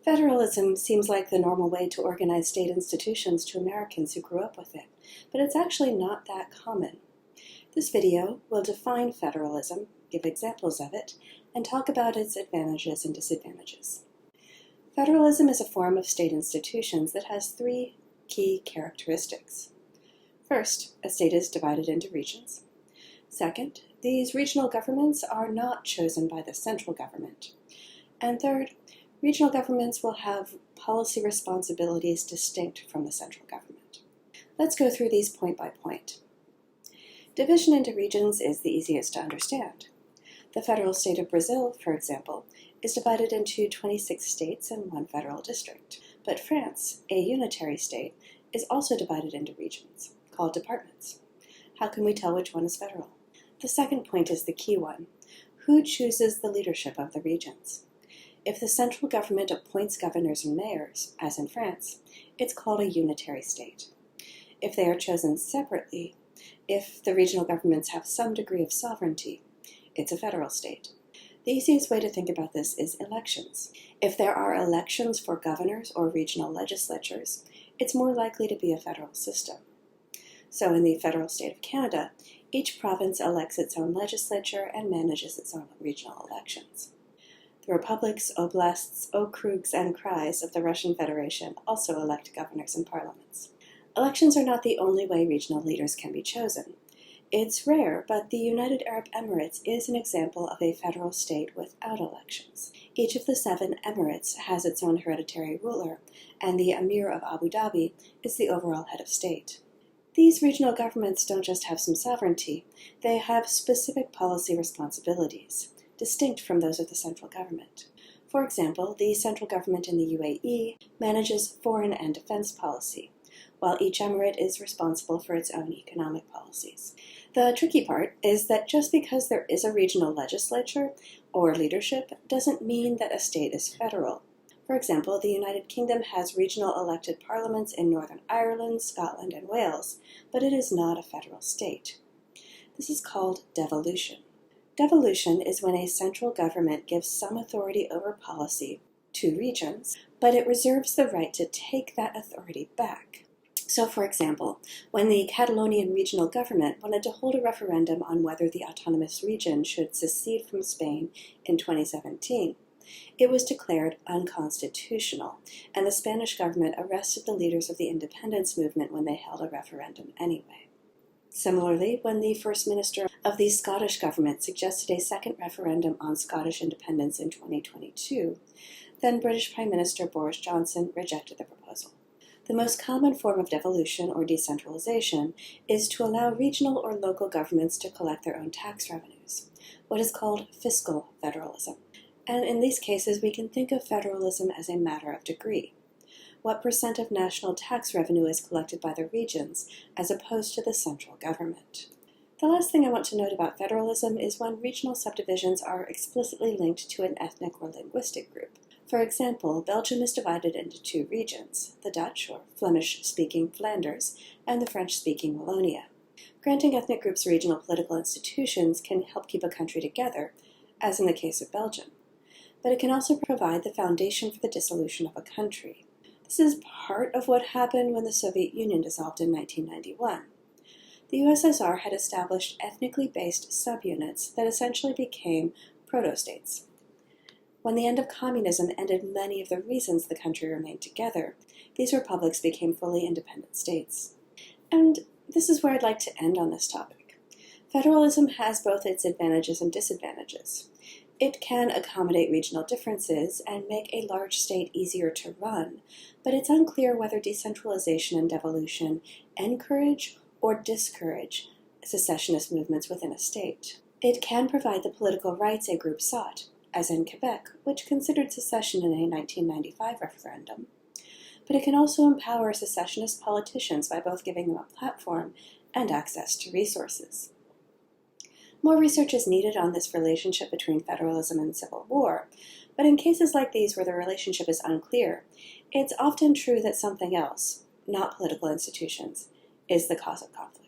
Federalism seems like the normal way to organize state institutions to Americans who grew up with it, but it's actually not that common. This video will define federalism, give examples of it, and talk about its advantages and disadvantages. Federalism is a form of state institutions that has three key characteristics. First, a state is divided into regions. Second, these regional governments are not chosen by the central government. And third, regional governments will have policy responsibilities distinct from the central government. Let's go through these point by point. Division into regions is the easiest to understand. The federal state of Brazil, for example, is divided into 26 states and one federal district. But France, a unitary state, is also divided into regions, called departments. How can we tell which one is federal? The second point is the key one. Who chooses the leadership of the regions? If the central government appoints governors and mayors, as in France, it's called a unitary state. If they are chosen separately, if the regional governments have some degree of sovereignty, it's a federal state. The easiest way to think about this is elections. If there are elections for governors or regional legislatures, it's more likely to be a federal system. So in the federal state of Canada, each province elects its own legislature and manages its own regional elections. The republics, oblasts, okrugs, and krais of the Russian Federation also elect governors and parliaments. Elections are not the only way regional leaders can be chosen. It's rare, but the United Arab Emirates is an example of a federal state without elections. Each of the 7 emirates has its own hereditary ruler, and the Emir of Abu Dhabi is the overall head of state. These regional governments don't just have some sovereignty, they have specific policy responsibilities, distinct from those of the central government. For example, the central government in the UAE manages foreign and defense policy, while each emirate is responsible for its own economic policies. The tricky part is that just because there is a regional legislature or leadership doesn't mean that a state is federal. For example, the United Kingdom has regional elected parliaments in Northern Ireland, Scotland, and Wales, but it is not a federal state. This is called devolution. Devolution is when a central government gives some authority over policy to regions, but it reserves the right to take that authority back. So, for example, when the Catalonian regional government wanted to hold a referendum on whether the autonomous region should secede from Spain in 2017, it was declared unconstitutional, and the Spanish government arrested the leaders of the independence movement when they held a referendum anyway. Similarly, when the First Minister of the Scottish government suggested a second referendum on Scottish independence in 2022, then British Prime Minister Boris Johnson rejected the proposal. The most common form of devolution or decentralization is to allow regional or local governments to collect their own tax revenues, what is called fiscal federalism. And in these cases, we can think of federalism as a matter of degree. What % of national tax revenue is collected by the regions as opposed to the central government? The last thing I want to note about federalism is when regional subdivisions are explicitly linked to an ethnic or linguistic group. For example, Belgium is divided into 2 regions, the Dutch or Flemish-speaking Flanders and the French-speaking Wallonia. Granting ethnic groups regional political institutions can help keep a country together, as in the case of Belgium. But it can also provide the foundation for the dissolution of a country. This is part of what happened when the Soviet Union dissolved in 1991. The USSR had established ethnically based subunits that essentially became proto-states. When the end of communism ended many of the reasons the country remained together, these republics became fully independent states. And this is where I'd like to end on this topic. Federalism has both its advantages and disadvantages. It can accommodate regional differences and make a large state easier to run, but it's unclear whether decentralization and devolution encourage or discourage secessionist movements within a state. It can provide the political rights a group sought, as in Quebec, which considered secession in a 1995 referendum. But it can also empower secessionist politicians by both giving them a platform and access to resources. More research is needed on this relationship between federalism and civil war, but in cases like these where the relationship is unclear, it's often true that something else, not political institutions, is the cause of conflict.